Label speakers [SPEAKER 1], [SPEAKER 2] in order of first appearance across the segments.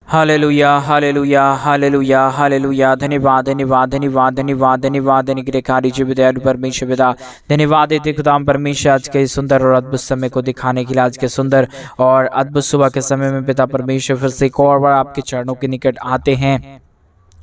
[SPEAKER 1] Hallelujah hallelujah hallelujah hallelujah. धन्यवाद धन्यवाद धन्यवाद धन्यवाद धन्यवाद अनुग्रहकारी जीव दयालु परमेश्वर पिता, धन्यवाद देते खुदाम परमेश्वर आज के सुंदर और अद्भुत समय को दिखाने के लिए, आज के सुंदर और अद्भुत सुबह के समय में पिता परमेश्वर फिर से एक और बार आपके चरणों के निकट आते हैं,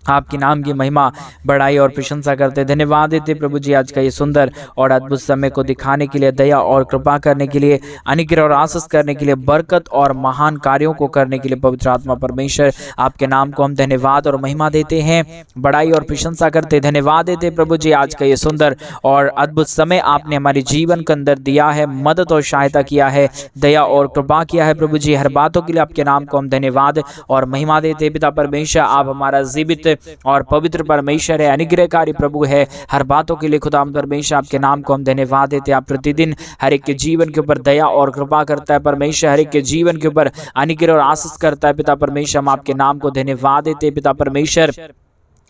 [SPEAKER 1] आपके नाम की महिमा बड़ाई और प्रशंसा करते। धन्यवाद देते प्रभु जी आज का ये सुंदर और अद्भुत समय को दिखाने के लिए, दया और कृपा करने के लिए, अनुग्रह और आशीष करने के लिए, बरकत और महान कार्यों को करने के लिए पवित्र आत्मा परमेश्वर आपके नाम को हम धन्यवाद और महिमा देते हैं, बड़ाई और प्रशंसा करते। धन्यवाद देते प्रभु जी आज का ये सुंदर और अद्भुत समय आपने हमारे जीवन के अंदर दिया है, मदद और सहायता किया है, दया और कृपा किया है प्रभु जी। हर बातों के लिए आपके नाम को हम धन्यवाद और महिमा देते। पिता परमेश्वर आप हमारा जीवित और पवित्र परमेश्वर है, अनुग्रहकारी प्रभु है। हर बातों के लिए खुदा परमेश्वर आपके नाम को हम धन्यवाद देते। आप प्रतिदिन हर एक के जीवन के ऊपर दया और कृपा करता है परमेश्वर, हर एक के जीवन के ऊपर अनुग्रह और आशीष करता है। पिता परमेश्वर हम आपके नाम को धन्यवाद देते। पिता परमेश्वर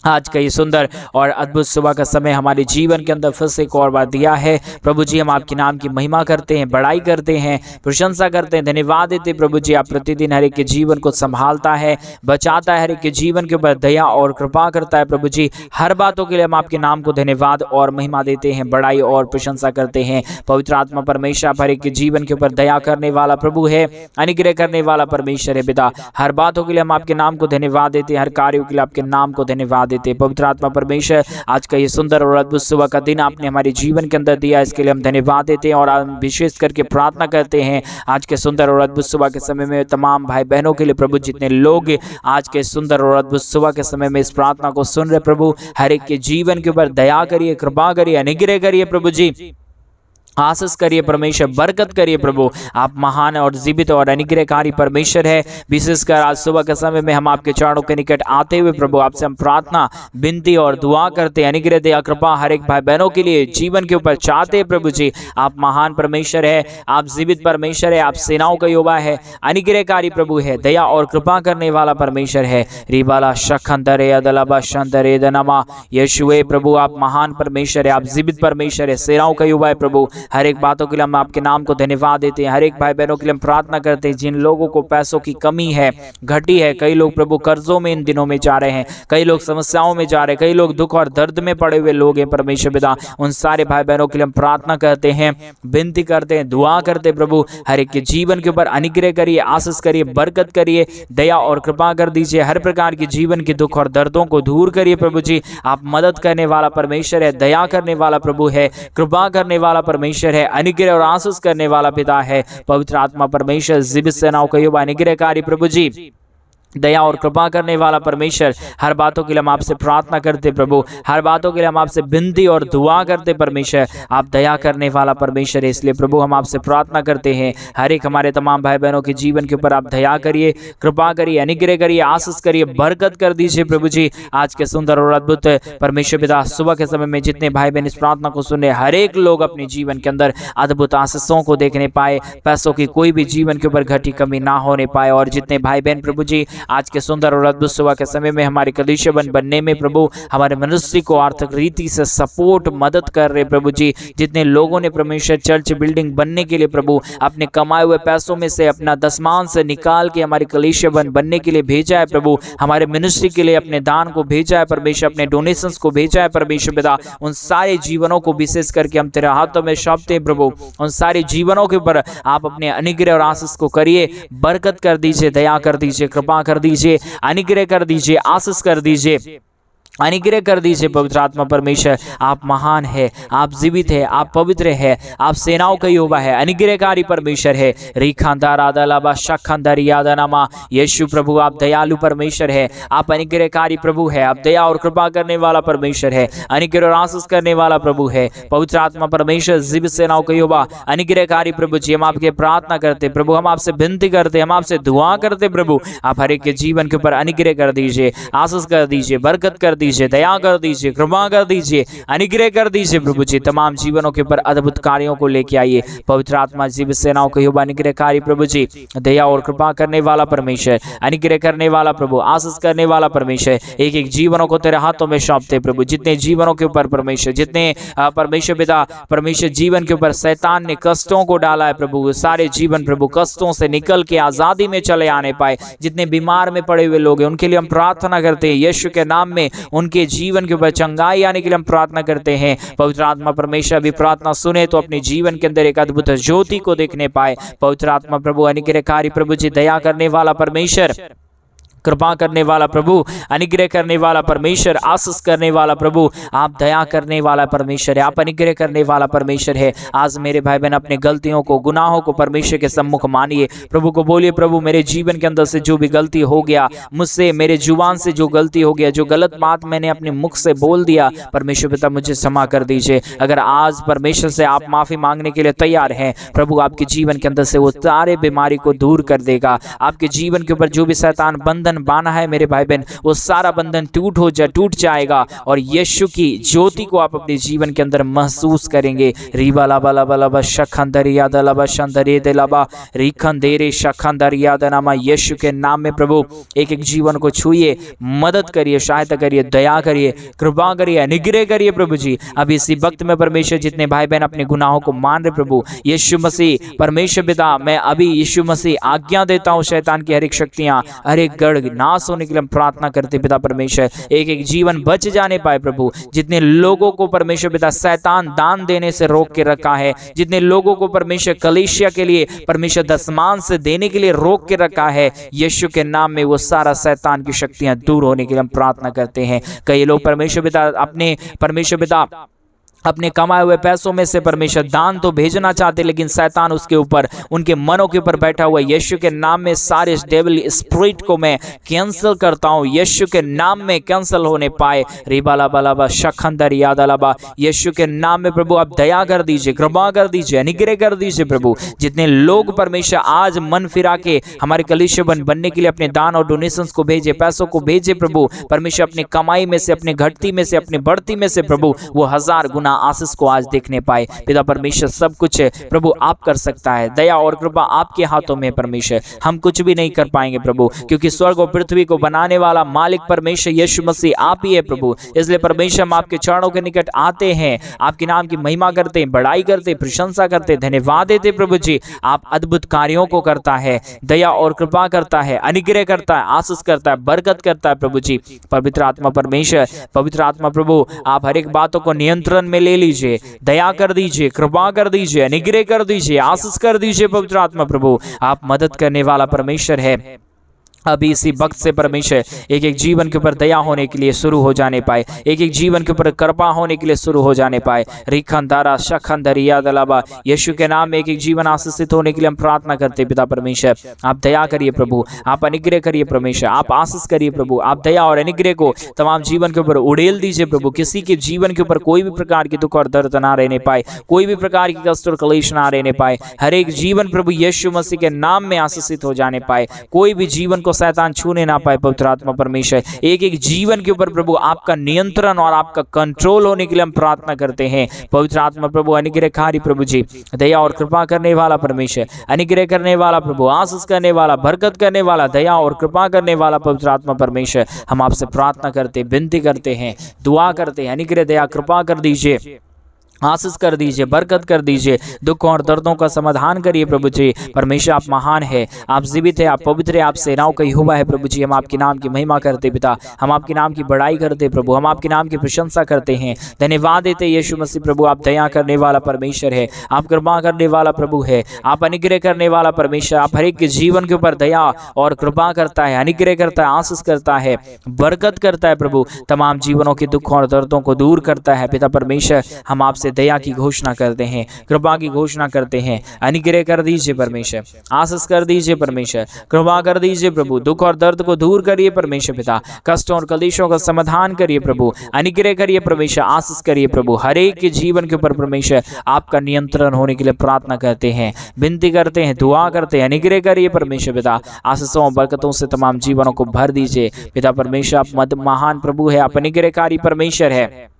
[SPEAKER 1] आज का ये सुंदर और अद्भुत सुबह का समय हमारे जीवन के अंदर फिर से एक और बार दिया है प्रभु जी। हम आपके नाम की महिमा करते हैं, बड़ाई करते हैं, प्रशंसा करते हैं, धन्यवाद देते प्रभु जी। आप प्रतिदिन हर एक के जीवन को संभालता है, बचाता है, हर एक के जीवन के ऊपर दया और कृपा करता है प्रभु जी। हर बातों के लिए हम आपके नाम को धन्यवाद और महिमा देते हैं, बड़ाई और प्रशंसा करते हैं। पवित्र आत्मा परमेश्वर आप हर एक के जीवन के ऊपर दया करने वाला प्रभु है, अनुग्रह करने वाला परमेश्वर है पिता। हर बातों के लिए हम आपके नाम को धन्यवाद देते हैं, हर कार्यों के लिए आपके नाम को धन्यवाद देते। पवित्र आत्मा परमेश्वर आज का ये सुंदर और अद्भुत सुबह का दिन आपने हमारे जीवन के अंदर दिया, इसके लिए हम धन्यवाद देते हैं और विशेष करके प्रार्थना करते हैं आज के सुंदर और अद्भुत सुबह के समय में तमाम भाई बहनों के लिए प्रभु, जितने लोग आज के सुंदर और अद्भुत सुबह के समय में इस प्रार्थना को सुन रहे प्रभु, हर एक के जीवन के ऊपर दया करिए, कृपा करिए, अनुग्रह करिए प्रभु जी, आशीष करिए परमेश्वर, बरकत करिए प्रभु। आप महान और जीवित और अनुग्रहकारी परमेश्वर है। विशेषकर आज सुबह के समय में हम आपके चरणों के निकट आते हुए प्रभु आपसे हम प्रार्थना, विनती और दुआ करते हैं। अनुग्रह दया कृपा हर एक भाई बहनों के लिए जीवन के ऊपर चाहते हैं प्रभु जी। आप महान परमेश्वर है, आप जीवित परमेश्वर है, आप सेनाओं का यहोवा है, अनुग्रहकारी प्रभु है, दया और कृपा करने वाला परमेश्वर है। रिबाला शखंदरे अदलाबा शंदरे दनमा यीशुए प्रभु आप महान परमेश्वर है, आप जीवित परमेश्वर है, सेनाओं का यहोवा है प्रभु। हर एक बातों के लिए हम आपके नाम को धन्यवाद देते हैं। हर एक भाई बहनों के लिए हम प्रार्थना करते हैं जिन लोगों को पैसों की कमी है, घटी है, कई लोग प्रभु कर्जों में इन दिनों में जा रहे हैं, कई लोग समस्याओं में जा रहे हैं, कई लोग दुख और दर्द में पड़े हुए लोग हैं परमेश्वर पिता। उन सारे भाई बहनों के लिए हम प्रार्थना करते हैं, विनती करते हैं, दुआ करते हैं प्रभु। हर एक के जीवन के ऊपर अनुग्रह करिए, आशीष करिए, बरकत करिए, दया और कृपा कर दीजिए। हर प्रकार के जीवन के दुख और दर्दों को दूर करिए प्रभु जी। आप मदद करने वाला परमेश्वर है, दया करने वाला प्रभु है, कृपा करने वाला परमेश्वर है, अनुग्रह और आशीष करने वाला पिता है। पवित्र आत्मा परमेश्वर जीवित सेनाओं का यहोवा अनुग्रहकारी प्रभु जी, दया और कृपा करने वाला परमेश्वर। हर बातों के लिए हम आपसे प्रार्थना करते प्रभु, हर बातों के लिए हम आपसे विनती और दुआ करते परमेश्वर। आप दया करने वाला परमेश्वर है, इसलिए प्रभु हम आपसे प्रार्थना करते हैं हर एक हमारे तमाम भाई बहनों के जीवन के ऊपर आप दया करिए, कृपा करिए, अनुग्रह करिए, आशीष करिए, बरकत कर दीजिए प्रभु जी। आज के सुंदर और अद्भुत परमेश्वर पिता सुबह के समय में जितने भाई बहन इस प्रार्थना को सुने, हर एक लोग अपने जीवन के अंदर अद्भुत आशीषों को देखने पाए, पैसों की कोई भी जीवन के ऊपर घटी कमी ना होने पाए। और जितने भाई बहन प्रभु जी आज के सुंदर और अद्भुत सुबह के समय में हमारे कलीसिया बनने में प्रभु, हमारे मनुष्य को आर्थिक रीति से सपोर्ट मदद कर रहे प्रभु जी, जितने लोगों ने परमेश्वर चर्च बिल्डिंग बनने के लिए प्रभु अपने कमाए हुए पैसों में से अपना दसमान से निकाल के हमारे कलीसिया बनने के लिए भेजा है प्रभु, हमारे मिनिस्ट्री के लिए अपने दान को भेजा है परमेश्वर, अपने डोनेशंस को भेजा है परमेश्वर पिता। उन सारे जीवनों को विशेष करके हम तेरे हाथों में सौंपते हैं प्रभु। उन सारे जीवनों के ऊपर आप अपने अनुग्रह और आशीष को करिए, बरकत कर दीजिए, दया कर दीजिए, कृपा कर दीजिए, अनुग्रह कर दीजिए, आशीष कर दीजिए, अनुग्रह कर दीजिए। पवित्र आत्मा परमेश्वर आप महान है, आप जीवित है, आप पवित्र है, आप सेनाओं का यहोवा है, अनुग्रहकारी परमेश्वर है। रिखांदार आदलाबा शखंदर यादनामा यीशु प्रभु आप दयालु परमेश्वर है, आप अनुग्रहकारी प्रभु है, आप दया और कृपा करने वाला परमेश्वर है, अनुग्रह और आशीष करने वाला प्रभु है। पवित्र आत्मा परमेश्वर जीवित सेनाओं का यहोवा अनुग्रहकारी प्रभु जी, हम आपके प्रार्थना करते प्रभु, हम आपसे विनती करते, हम आपसे दुआ करते प्रभु। आप हर एक के जीवन के ऊपर अनुग्रह कर दीजिए, आशीष कर दीजिए, बरकत कर दीजिए, दया कर दीजिए, कृपा कर दीजिए, अनुग्रह कर दीजिए प्रभु जी। तमाम जीवनों के ऊपर अद्भुत कार्यों को लेके आइए। पवित्र आत्मा जीवित सेनाओं के युवा अनुग्रहकारी प्रभु जी, दया और कृपा करने वाला परमेश्वर, अनुग्रह करने वाला प्रभु, आशीष करने वाला परमेश्वर, एक एक जीवनों को तेरे हाथों में सौंपते प्रभु। जितने जीवनों के ऊपर परमेश्वर, जितने परमेश्वर पिता परमेश्वर जीवन के ऊपर शैतान ने कष्टों को डाला है प्रभु, सारे जीवन प्रभु कष्टों से निकल के आजादी में चले आने पाए। जितने बीमार में पड़े हुए लोग हैं उनके लिए हम प्रार्थना करते हैं, यीशु के नाम में उनके जीवन के ऊपर चंगाई आने के लिए हम प्रार्थना करते हैं। पवित्र आत्मा परमेश्वर भी प्रार्थना सुने तो अपने जीवन के अंदर एक अद्भुत ज्योति को देखने पाए। पवित्र आत्मा प्रभु अनुग्रहकारी प्रभु जी, दया करने वाला परमेश्वर, कृपा करने वाला प्रभु, अनुग्रह करने वाला परमेश्वर, आशीष करने वाला प्रभु, आप दया करने वाला परमेश्वर है, आप अनुग्रह करने वाला परमेश्वर है। आज मेरे भाई बहन अपने गलतियों को, गुनाहों को परमेश्वर के सम्मुख मानिए। प्रभु को बोलिए, प्रभु मेरे जीवन के अंदर से जो भी गलती हो गया, मुझसे मेरे जुबान से जो गलती हो गया, जो गलत बात मैंने अपने मुख से बोल दिया, परमेश्वर पिता मुझे क्षमा कर दीजिए। अगर आज परमेश्वर से आप माफी मांगने के लिए तैयार हैं, प्रभु आपके जीवन के अंदर से वो सारे बीमारी को दूर कर देगा। आपके जीवन के ऊपर जो भी शैतान बंधन बांधा है मेरे भाई बहन, वो सारा बंधन टूट जाएगा और यीशु की ज्योति को आप अपने जीवन के अंदर महसूस करेंगे। रीबा लाबा लाबा लाबा शखंदरिया दलाबा शंदरे दलाबा रिखंदेरे शखंदरिया दनामा। यीशु के नाम में प्रभु एक एक जीवन को छूइए, मदद करिए, सहायता करिए, दया करिए, कृपा करिए, अनुग्रह करिए प्रभु जी। अभी इसी वक्त में परमेश्वर जितने भाई बहन अपने गुनाहों को मान रहे प्रभु, यीशु मसीह परमेश्वर पिता, मैं अभी यीशु मसीह आज्ञा देता हूँ, शैतान की हर एक शक्तियां, हर एक गढ़ नाश होने के लिए हम प्रार्थना करते पिता परमेश्वर, एक एक जीवन बच जाने पाए प्रभु। जितने लोगों को परमेश्वर पिता शैतान दान देने से रोक के रखा है, जितने लोगों को परमेश्वर कलीसिया के लिए परमेश्वर दशमान से देने के लिए रोक के रखा है, यीशु के नाम में वो सारा शैतान की शक्तियां दूर होने के लिए हम प्रार्थना करते हैं। कई लोग परमेश्वर पिता अपने परमेश्वर पिता अपने कमाए हुए पैसों में से परमेश्वर दान तो भेजना चाहते, लेकिन शैतान उसके ऊपर, उनके मनों के ऊपर बैठा हुआ। यीशु के नाम में सारे डेविल स्पिरिट को मैं कैंसिल करता हूं, यीशु के नाम में कैंसिल होने पाए। रिबाला बालाबा शखंदर यादलाबा, यीशु के नाम में प्रभु आप दया कर दीजिए, कृपा कर दीजिए, अनुग्रह कर दीजिए प्रभु। जितने लोग परमेश्वर आज मन फिरा के हमारे कलीसिया बनने के लिए अपने दान और डोनेशंस को भेजे, पैसों को भेजे प्रभु, परमेश्वर अपनी कमाई में से, अपने घटती में से, अपनी बढ़ती में से प्रभु वो 1000 गुना आशीष को आज देखने पाए। पिता परमेश्वर सब कुछ प्रभु आप कर सकता है, दया और कृपा आपके हाथों में परमेश्वर, हम कुछ भी नहीं कर पाएंगे प्रभु, क्योंकि स्वर्ग और पृथ्वी को बनाने वाला मालिक परमेश्वर यीशु मसीह आप ही है प्रभु। इसलिए परमेश्वर हम आपके चरणों के निकट आते हैं, आपके नाम की महिमा करते हैं, बड़ाई करते हैं, प्रशंसा करते हैं, धन्यवाद देते प्रभु जी। आप अद्भुत कार्यों को करता है, दया और कृपा करता है, अनुग्रह करता है, आशीष करता है, बरकत करता है प्रभु जी। पवित्र आत्मा परमेश्वर, पवित्र आत्मा प्रभु आप हर एक बातों को नियंत्रण में ले लीजिए, दया कर दीजिए, कृपा कर दीजिए, अनुग्रह कर दीजिए, आशीष कर दीजिए। पवित्र आत्मा प्रभु आप मदद करने वाला परमेश्वर है। अभी इसी वक्त से परमेश्वर एक एक जीवन के ऊपर दया होने के लिए शुरू हो जाने पाए, एक एक जीवन के ऊपर कृपा होने के लिए शुरू हो जाने पाए। रिखंदारा शखंदरिया दलाबा, यीशु के नाम में एक एक जीवन आशीषित होने के लिए हम प्रार्थना करते पिता परमेश्वर। आप दया करिए प्रभु, आप अनुग्रह करिए परमेश्वर, आप आशीष करिए प्रभु, आप दया और अनुग्रह को तमाम जीवन के ऊपर उड़ेल दीजिए प्रभु। किसी के जीवन के ऊपर कोई भी प्रकार की दुख और दर्द ना रहने पाए, कोई भी प्रकार की कष्ट और क्लेश ना रहने पाए। हर एक जीवन प्रभु यीशु मसीह के नाम में आशीषित हो जाने पाए, कोई भी जीवन को शैतान छूने ना पाए। पवित्र आत्मा परमेश्वर एक एक जीवन के ऊपर प्रभु आपका नियंत्रण और आपका कंट्रोल होने के लिए हम प्रार्थना करते हैं। पवित्र आत्मा प्रभु अनुग्रहकारी प्रभु जी, दया और कृपा करने वाला परमेश्वर, अनुग्रह करने वाला प्रभु, आशीष करने वाला, बरकत करने वाला, दया और कृपा करने वाला पवित्र आत्मा परमेश्वर, हम आपसे प्रार्थना करते, विनती करते हैं, दुआ करते हैं, अनुग्रह दया कृपा कर दीजिए, आशीष कर दीजिए, बरकत कर दीजिए, दुख और दर्दों का समाधान करिए प्रभु जी। परमेश्वर आप महान है, आप जीवित है, आप पवित्र है, आप सेनाओं का यहोवा है प्रभु जी। हम आपके नाम की महिमा करते पिता, हम आपके नाम की बड़ाई करते प्रभु, हम आपके नाम की प्रशंसा करते हैं, धन्यवाद देते यीशु मसीह प्रभु। आप दया करने वाला परमेश्वर है, आप कृपा करने वाला प्रभु है, आप अनुग्रह करने वाला परमेश्वर। आप हर एक के जीवन के ऊपर दया और कृपा करता है, अनुग्रह करता है, आशीष करता है, बरकत करता है प्रभु, तमाम जीवनों के दुख और दर्दों को दूर करता है पिता परमेश्वर। हम आपसे दया की घोषणा करते हैं, कृपा की घोषणा करते हैं। अनुग्रह कर दीजिए परमेश्वर, आशीष कर दीजिए परमेश्वर, कृपा कर दीजिए प्रभु। दुख और दर्द को दूर करिए परमेश्वर पिता, कष्टों और कलेशों का समाधान करिए प्रभु। अनुग्रह करिए परमेश्वर, आशीष करिए प्रभु। हर एक के जीवन के ऊपर परमेश्वर आपका नियंत्रण होने के लिए प्रार्थना करते हैं, विनती करते हैं, दुआ करते हैं। अनुग्रह करिए परमेश्वर पिता, आशीषों बरकतों से तमाम जीवनों को भर दीजिए पिता परमेश्वर। आप महान प्रभु है, आप अनुग्रहकारी परमेश्वर है,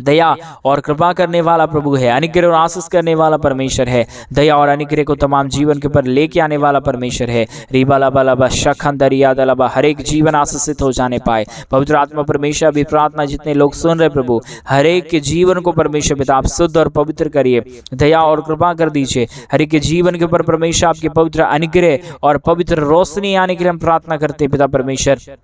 [SPEAKER 1] दया और कृपा करने वाला प्रभु है, अनुग्रह और आशीष करने वाला परमेश्वर है, दया और अनुग्रह को तमाम जीवन के ऊपर लेके आने वाला परमेश्वर है। रिबाला बाला शखंदरिया दलाबा, हर एक जीवन आशीषित हो जाने पाए। पवित्र आत्मा परमेश्वर भी प्रार्थना जितने लोग सुन रहे प्रभु, हर एक के जीवन को परमेश्वर पिता आप शुद्ध और पवित्र करिए, दया और कृपा कर दीजिए। हर एक के जीवन के ऊपर परमेश्वर आपके पवित्र अनुग्रह और पवित्र रोशनी आने के लिए हम प्रार्थना करते पिता परमेश्वर।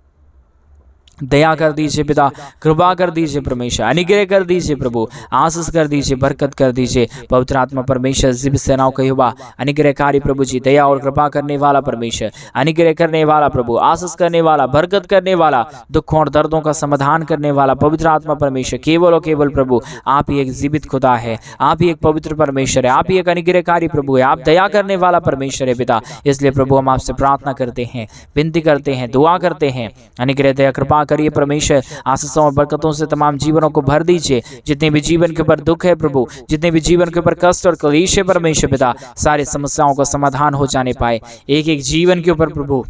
[SPEAKER 1] दया कर दीजिए पिता, कृपा कर दीजिए परमेश्वर, अनुग्रह कर दीजिए प्रभु, आशीष कर दीजिए, बरकत कर दीजिए। पवित्र आत्मा परमेश्वर जिब सेनाओं का युवा अनुग्रहकारी प्रभु जी, दया और कृपा करने वाला परमेश्वर, अनुग्रह करने वाला प्रभु, आशीष करने वाला, बरकत करने वाला, दुखों और दर्दों का समाधान करने वाला पवित्र आत्मा परमेश्वर, केवल और केवल प्रभु आप ही एक जीवित खुदा है, आप ही एक पवित्र परमेश्वर है, आप ही एक अनुग्रहकारी प्रभु है, आप दया करने वाला परमेश्वर है पिता। इसलिए प्रभु हम आपसे प्रार्थना करते हैं, विनती करते हैं, दुआ करते हैं। अनुग्रह दया कृपा करिए परमेश्वर, आशीषों और बरकतों से तमाम जीवनों को भर दीजिए। जितने भी जीवन के ऊपर दुख है प्रभु, जितने भी जीवन के ऊपर कष्ट और कलेश है परमेश्वर पिता, सारी समस्याओं का समाधान हो जाने पाए। एक एक जीवन के ऊपर प्रभु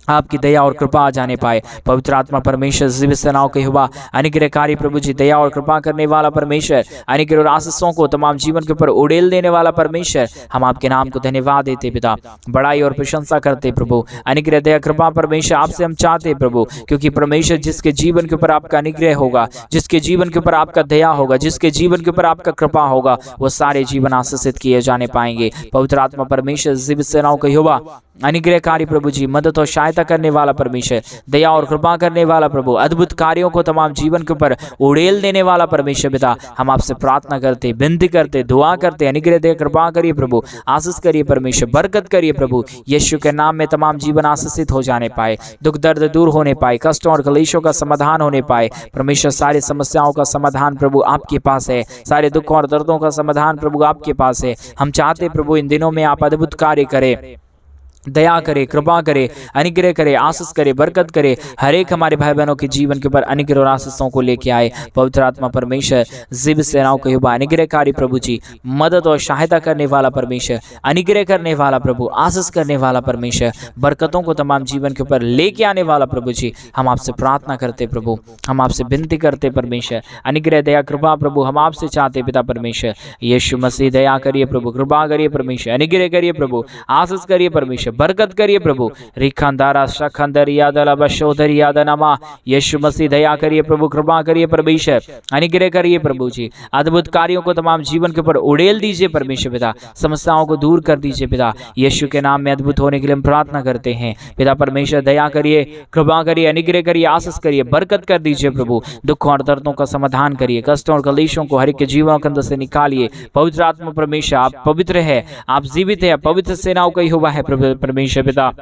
[SPEAKER 1] आपकी दया और कृपा आ जाने पाए। पवित्र आत्मा परमेश्वर जीव सेनाओं के युवा अनुग्रहकारी प्रभु जी, दया और कृपा करने वाला परमेश्वर, अनुग्रह और आशीषों को तमाम जीवन के ऊपर उड़ेल देने वाला परमेश्वर, हम आपके नाम को धन्यवाद देते पिता, बड़ाई और प्रशंसा करते प्रभु। अनुग्रह दया कृपा परमेश्वर आपसे हम चाहते प्रभु, क्योंकि परमेश्वर जिसके जीवन के ऊपर आपका अनुग्रह होगा, जिसके जीवन के ऊपर आपका दया होगा, जिसके जीवन के ऊपर आपका कृपा होगा, वो सारे जीवन आशीषित किए जाने पाएंगे। पवित्र आत्मा परमेश्वर जीव सेनाओं के युवा अनुग्रहकारी प्रभु जी, मदद और सहायता करने वाला परमेश्वर, दया और कृपा करने वाला प्रभु, अद्भुत कार्यों को तमाम जीवन के ऊपर उड़ेल देने वाला परमेश्वर पिता, हम आपसे प्रार्थना करते, विनती करते, दुआ करते। अनुग्रह दया कृपा करिए प्रभु, आशीष करिए परमेश्वर, बरकत करिए प्रभु। यीशु के नाम में तमाम जीवन आशीषित हो जाने पाए, दुख दर्द दूर होने पाए, कष्टों और कलेशों का समाधान होने पाए। परमेश्वर सारी समस्याओं का समाधान प्रभु आपके पास है, सारे दुखों और दर्दों का समाधान प्रभु आपके पास है। हम चाहते प्रभु इन दिनों में आप अद्भुत कार्य करें, दया करे, कृपा करे, अनुग्रह करे, आशीष करे, बरकत करे। हर एक हमारे भाई बहनों के जीवन के ऊपर अनुग्रह और आशीषों को लेके आए। पवित्र आत्मा परमेश्वर जीव सेनाओं के युवा अनुग्रहकारी प्रभु जी, मदद और सहायता करने वाला परमेश्वर, अनुग्रह करने वाला प्रभु, आशीष करने वाला परमेश्वर, बरकतों को तमाम जीवन के ऊपर लेके आने वाला प्रभु जी, हम आपसे प्रार्थना करते प्रभु, हम आपसे विनती करते परमेश्वर। अनुग्रह दया कृपा प्रभु हम आपसे चाहते पिता परमेश्वर। यीशु मसीह दया करिए प्रभु, कृपा करिए परमेश्वर, अनुग्रह करिए प्रभु, आशीष करिए परमेश्वर, बरकत करिए प्रभु। रिखंदारा शखंदर यादला बशोधर यादनमा, यीशु मसीह दया करिए प्रभु, कृपा करिए परमेश्वर, अनुग्रह करिए प्रभु जी। अद्भुत कार्यों को तमाम जीवन के ऊपर उड़ेल दीजिए परमेश्वर पिता, समस्याओं को दूर कर दीजिए पिता। यीशु के नाम में अद्भुत होने के लिए हम प्रार्थना करते हैं पिता परमेश्वर। दया करिए, कृपा करिए, अनुग्रह करिए, आशीष करिए, बरकत कर दीजिए प्रभु। दुखों और दर्दों का समाधान करिए, कष्टों और कलेशों को हर एक के जीवनों के अंदर से निकालिए। पवित्र आत्मा परमेश्वर आप पवित्र है, आप जीवित है, पवित्र सेनाओं का युवा है परमेश्वर पिता।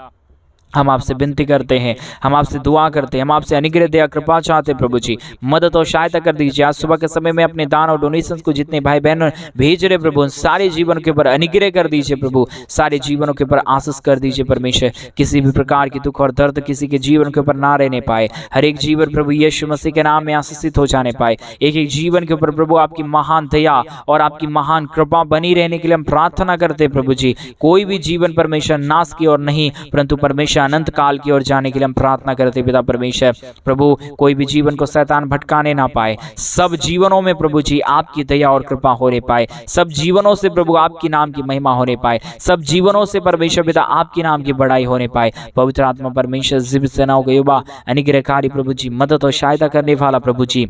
[SPEAKER 1] हम आपसे विनती करते हैं, हम आपसे दुआ करते हैं, हम आपसे अनुग्रह दया कृपा चाहते प्रभु जी, मदद और सहायता कर दीजिए। आज सुबह के समय में अपने दान और डोनेशन को जितने भाई बहन भेज रहे प्रभु, सारे जीवन के ऊपर अनुग्रह कर दीजिए प्रभु, सारे जीवनों के ऊपर आशीष कर दीजिए परमेश्वर। किसी भी प्रकार की दुख और दर्द किसी के जीवन के ऊपर ना रहने पाए, हर एक जीवन प्रभु यीशु मसीह के नाम में आशीषित हो जाने पाए। एक एक जीवन के ऊपर प्रभु आपकी महान दया और आपकी महान कृपा बनी रहने के लिए हम प्रार्थना करते प्रभु जी। कोई भी जीवन परमेश्वर नाश की ओर नहीं, परंतु परमेश्वर अनंत काल की ओर जाने के लिए हम प्रार्थना करते पिता परमेश्वर। प्रभु कोई भी जीवन को शैतान भटकाने ना पाए, सब जीवनों में प्रभु जी आपकी दया और कृपा होने पाए, सब जीवनों से प्रभु आपकी नाम की महिमा होने पाए, सब जीवनों से परमेश्वर पिता आपकी नाम की बड़ाई होने पाए। पवित्र आत्मा परमेश्वर जीव सेनाओं के युवा अनुग्रहकारी प्रभु जी, मदद और सहायता करने वाला प्रभु जी,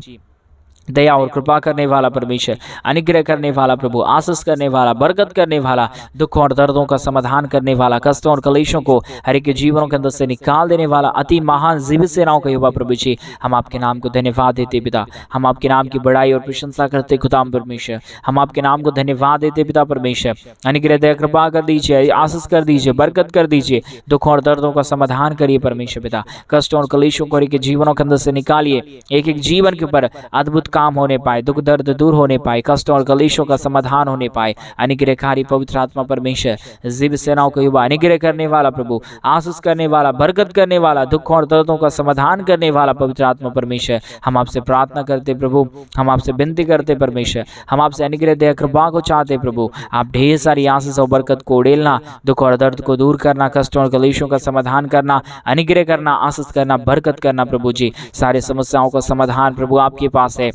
[SPEAKER 1] दया और कृपा करने वाला परमेश्वर, अनुग्रह करने वाला प्रभु, आशीष करने वाला, बरकत करने वाला, दुखों और दर्दों का समाधान करने वाला, कष्टों और कलेशों को हर एक के जीवनों के अंदर से निकाल देने वाला अति महान जीवित सेनाओं का युवा प्रभु जी, हम आपके नाम को धन्यवाद देते पिता, हम आपके नाम की बड़ाई और प्रशंसा करते खुदा परमेश्वर, हम आपके नाम को धन्यवाद देते पिता परमेश्वर। अनुग्रह दया कृपा कर दीजिए, आशीष कर दीजिए, बरकत कर दीजिए, दुखों और दर्दों का समाधान करिए परमेश्वर पिता, कष्टों और कलेशों को हर एक के जीवनों के अंदर से निकालिए। एक एक जीवन के ऊपर अद्भुत काम होने पाए, दुख दर्द दूर होने पाए, कष्टों और कलेशों का समाधान होने पाए। अनुग्रहकारी पवित्र आत्मा परमेश्वर, जीव सेनाओं का युवा, अनुग्रह करने वाला प्रभु, आशीष करने वाला, बरकत करने वाला, दुखों और दर्दों का समाधान करने वाला पवित्र आत्मा परमेश्वर, हम आपसे प्रार्थना करते प्रभु, हम आपसे विनती करते परमेश्वर, हम आपसे अनुग्रह दया कृपा को चाहते प्रभु। आप ढेर सारी आशीष और बरकत को उड़ेलना, दुख और दर्द को दूर करना, कष्टों और कलेशों का समाधान करना, अनुग्रह करना, आशीष करना, बरकत करना प्रभु जी। सारे समस्याओं का समाधान प्रभु आपके पास है,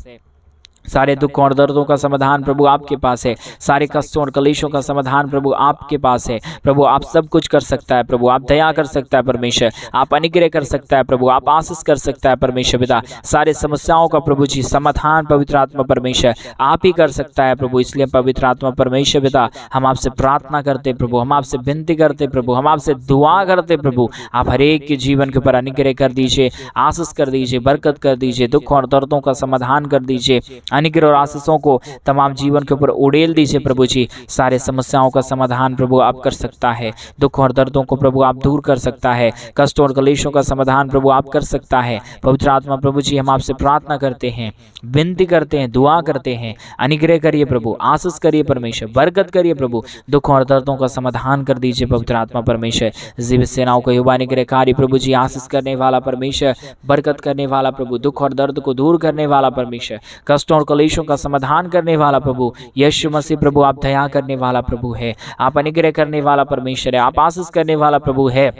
[SPEAKER 1] सारे दुखों और दर्दों का समाधान प्रभु आपके पास है, सारे कष्टों और कलेशों का समाधान प्रभु आपके पास है। प्रभु आप सब कुछ कर सकता है प्रभु, आप दया कर सकता है परमेश्वर, आप अनुग्रह कर सकता है प्रभु, आप आशीष कर सकता है परमेश्वर पिता। सारे समस्याओं का प्रभु जी समाधान पवित्र आत्मा परमेश्वर आप ही कर सकता है प्रभु। इसलिए पवित्र आत्मा परमेश्वर पिता, हम आपसे प्रार्थना करते प्रभु, हम आपसे विनती करते प्रभु, हम आपसे दुआ करते प्रभु। आप हर एक के जीवन के ऊपर अनुग्रह कर दीजिए, आशीष कर दीजिए, बरकत कर दीजिए, दुख और दर्दों का समाधान कर दीजिए, अनुग्रह और आशीषों को तमाम जीवन के ऊपर उड़ेल दीजिए प्रभु जी। सारे समस्याओं का समाधान प्रभु आप कर सकता है, दुख और दर्दों को प्रभु आप दूर कर सकता है, कष्ट और कलेशों का समाधान प्रभु आप कर सकता है। पवित्र आत्मा प्रभु जी, हम आपसे प्रार्थना करते हैं, विनती करते हैं, दुआ करते हैं, अनुग्रह करिए प्रभु, आशीष करिए परमेश्वर, बरकत करिए प्रभु, दुख और दर्दों का समाधान कर दीजिए पवित्र आत्मा परमेश्वर। जीवित सेनाओं का युवा अनुग्रहकारी प्रभु जी, आशीष करने वाला परमेश्वर, बरकत करने वाला प्रभु, दुख और दर्द को दूर करने वाला परमेश्वर, कष्टों और कलेशों का समाधान करने वाला प्रभु यीशु मसीह प्रभु, आप दया करने वाला प्रभु है, आप अनुग्रह करने वाला परमेश्वर है, आप आशीष करने वाला प्रभु है,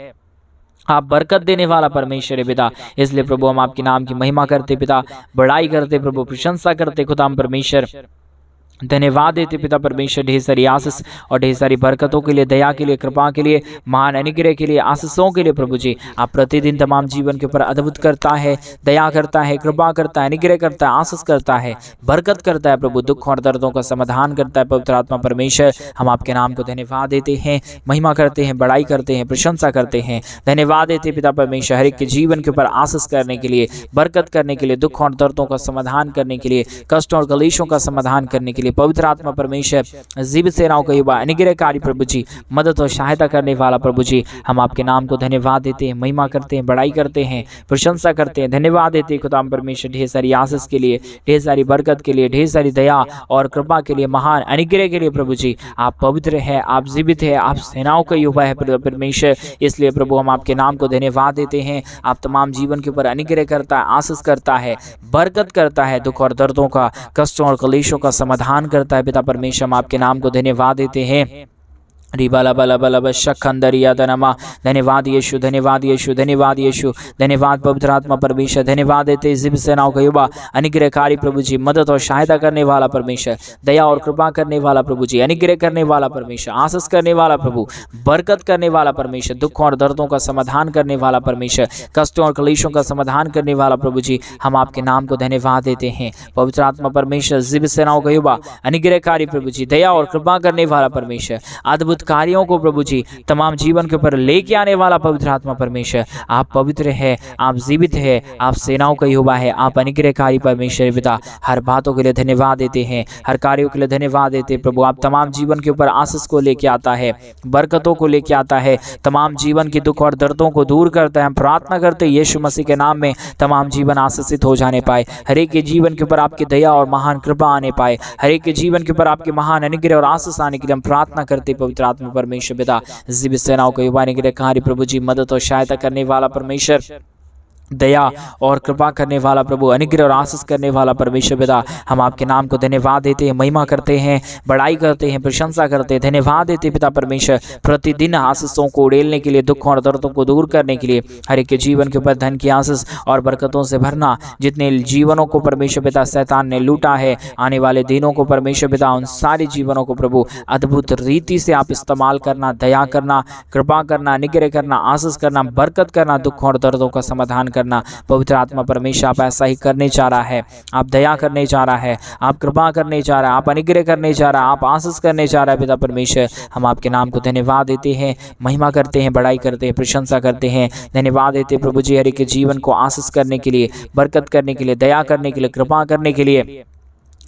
[SPEAKER 1] आप बरकत देने वाला परमेश्वर है पिता। इसलिए प्रभु हम आपके नाम की महिमा करते पिता, बड़ाई करते प्रभु, प्रशंसा करते खुदाम परमेश्वर, धन्यवाद देते पिता परमेश्वर ढेर सारी आशीष और ढेर सारी बरकतों के लिए, दया के लिए, कृपा के लिए, महान अनुग्रह के लिए, आशीषों के लिए प्रभु जी। आप प्रतिदिन तमाम जीवन के ऊपर अद्भुत करता है, दया करता है, कृपा करता है, अनुग्रह करता है, आशीष करता है, बरकत करता है प्रभु, दुख और दर्दों का समाधान करता है पवित्र आत्मा परमेश्वर। हम आपके नाम को धन्यवाद देते हैं, महिमा करते हैं, बड़ाई करते हैं, प्रशंसा करते हैं, धन्यवाद देते पिता परमेश्वर हर एक के जीवन के ऊपर आशीष करने के लिए, बरकत करने के लिए, दुख और दर्दों का समाधान करने के लिए, कष्ट और कलेशों का समाधान करने के लिए पवित्र आत्मा परमेश्वर, जीवित सेनाओं का युवा अनुग्रहकारी प्रभु जी, मदद और सहायता करने वाला प्रभु जी। हम आपके नाम को धन्यवाद देते हैं, महिमा करते हैं, बड़ाई करते हैं, प्रशंसा करते हैं, धन्यवाद देते हैं खुदाम परमेश्वर ढेर सारी आशीष के लिए, ढेर सारी बरकत के लिए, ढेर सारी दया और कृपा के लिए, महान अनुग्रह के लिए प्रभु जी। आप पवित्र है, आप जीवित है, आप सेनाओं का युवा है परमेश्वर। इसलिए प्रभु हम आपके नाम को धन्यवाद देते हैं। आप तमाम जीवन के ऊपर अनुग्रह करता है, आशीष करता है, बरकत करता है, दुख और दर्दों का, कष्टों और कलेशों का समाधान करता है पिता परमेश्वर। हम आपके नाम को धन्यवाद देते हैं। रिबाला बला बला बशखंदरिया धनमा, धन्यवाद यीशु, धन्यवाद यीशु, धन्यवाद यीशु, धन्यवाद पवित्र आत्मा परमेश्वर, धन्यवाद देते जीवित सेनाओं का युवा अनुग्रहकारी प्रभु जी, मदद और सहायता करने वाला परमेश्वर, दया और कृपा करने वाला प्रभु जी, अनुग्रह करने वाला परमेश्वर, आशीष करने वाला प्रभु, बरकत करने वाला परमेश्वर, दुख और दर्दों का समाधान करने वाला परमेश्वर, कष्टों और कलेशों का समाधान करने वाला प्रभु जी। हम आपके नाम को धन्यवाद देते हैं पवित्र आत्मा परमेश्वर, जीवित सेनाओं का युवा अनुग्रहकारी प्रभु जी, दया और कृपा करने वाला परमेश्वर, अद्भुत कार्यों को प्रभु जी तमाम जीवन के ऊपर लेके आने वाला पवित्र आत्मा परमेश्वर। आप पवित्र है, आप जीवित है, आप सेनाओं का युवा है, आप अनुग्रहकारी परमेश्वर पिता। हर बातों के लिए धन्यवाद देते हैं, हर कार्यों के लिए धन्यवाद देते हैं प्रभु। आप तमाम जीवन के ऊपर आशीष को लेके आता है, बरकतों को लेके आता है, तमाम जीवन के दुख और दर्दों को दूर करता है। हम प्रार्थना करते हैं यीशु मसीह के नाम में तमाम जीवन आशीषित हो जाने पाए, हर एक के जीवन के ऊपर आपकी दया और महान कृपा आने पाए, हर एक के जीवन के ऊपर आपके महान अनुग्रह और आशीष आने के लिए हम प्रार्थना करते पवित्र आत्मा परमेश्वर पिता। जीवित सेनाओं को युवा अनुग्रहकारी प्रभु जी, मदद और सहायता करने वाला परमेश्वर, दया और कृपा करने वाला प्रभु, अनुग्रह और आशीष करने वाला परमेश्वर पिता। हम आपके नाम को धन्यवाद देते हैं, महिमा करते हैं, बड़ाई करते हैं, प्रशंसा करते हैं, धन्यवाद देते हैं पिता परमेश्वर। प्रतिदिन आशीषों को उड़ेलने के लिए, दुख और दर्दों को दूर करने के लिए, हर एक के जीवन के ऊपर धन की आशीष और बरकतों से भरना। जितने जीवनों को परमेश्वर पिता शैतान ने लूटा है, आने वाले दिनों को परमेश्वर पिता, उन सारे जीवनों को प्रभु अद्भुत रीति से आप इस्तेमाल करना, दया करना, कृपा करना, अनुग्रह करना, आशीष करना, बरकत करना, दुख और दर्दों का समाधान करना। पवित्र आत्मा परमेश्वर आप ऐसा ही करने जा रहा है। आप दया करने जा रहा है, आप कृपा करने जा रहा है, आप अनुग्रह करने जा रहा है, आप आशीष करने जा रहा है पिता परमेश्वर। हम आपके नाम को धन्यवाद देते हैं, महिमा करते हैं, बड़ाई करते हैं, प्रशंसा करते हैं, धन्यवाद देते हैं प्रभु जी हर एक के जीवन को आशीष करने के लिए, बरकत करने के लिए, दया करने के लिए, कृपा करने के लिए,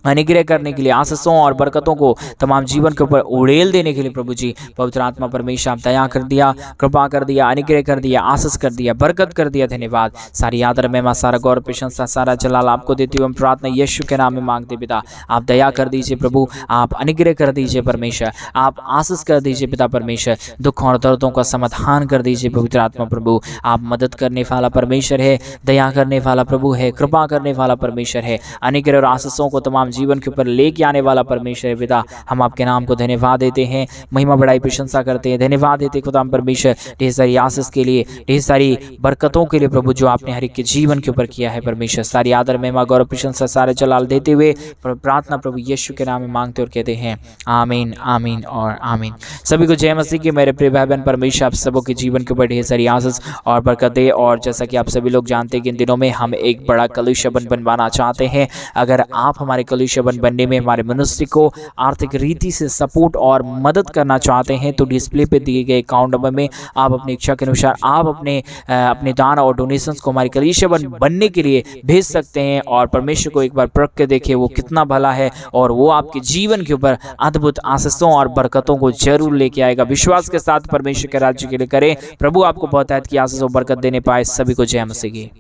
[SPEAKER 1] अनुग्रह करने के लिए, आशीषों और बरकतों को तमाम जीवन के ऊपर उड़ेल देने के लिए प्रभु जी पवित्र आत्मा परमेश्वर आप दया कर दिया, कृपा कर दिया, अनुग्रह कर दिया, आशीष कर दिया, बरकत कर दिया। धन्यवाद। सारी आदर महिमा, सारा गौरव प्रशंसा, सारा जलाल आपको देते हुए हम प्रार्थना यीशु के नाम में मांगते पिता। आप दया कर दीजिए प्रभु, आप अनुग्रह कर दीजिए परमेश्वर, आप आशीष कर दीजिए पिता परमेश्वर, दुख और दर्दों का समाधान कर दीजिए पवित्र आत्मा प्रभु। आप मदद करने वाला परमेश्वर है, दया करने वाला प्रभु है, कृपा करने वाला परमेश्वर है, अनुग्रह और आशीषों को तमाम जीवन के ऊपर लेके आने वाला परमेश्वर है पिता। हम आपके नाम को धन्यवाद देते हैं, महिमा बढ़ाई प्रशंसा करते हैं, धन्यवाद देते खुदा परमेश्वर ढेर सारी आशीष के लिए, ढेर सारी बरकतों के लिए प्रभु जो आपने हर एक के जीवन के ऊपर किया है परमेश्वर। सारी आदर महिमा गौरव प्रशंसा सारे जलाल देते हुए प्रार्थना प्रभु यीशु के नाम में मांगते और कहते हैं आमीन, आमीन और आमीन। सभी को जय मसीह की। मेरे प्रिय भाई बहन, परमेश्वर आप सबों के जीवन के ऊपर ढेर सारी आशीष और बरकत दे। और जैसा कि आप सभी लोग जानते हैं कि इन दिनों में हम एक बड़ा कलुष्य बनवाना चाहते हैं। अगर आप हमारे कलुष्य बनने में हमारे मिनिस्ट्री को आर्थिक रीति से सपोर्ट और मदद करना चाहते हैं तो डिस्प्ले पे दिए गए अकाउंट नंबर में आप अपनी इच्छा के अनुसार आप अपने दान और डोनेशंस को हमारे कलीसिया बनने के लिए भेज सकते हैं। और परमेश्वर को एक बार परख के देखिए वो कितना भला है और वो आपके जीवन के ऊपर अद्भुत आशीषों और बरकतों को जरूर लेके आएगा। विश्वास के साथ परमेश्वर के राज्य के लिए करें। प्रभु आपको बहुत की आशीष और बरकत देने पाए। सभी को जय मसीह की।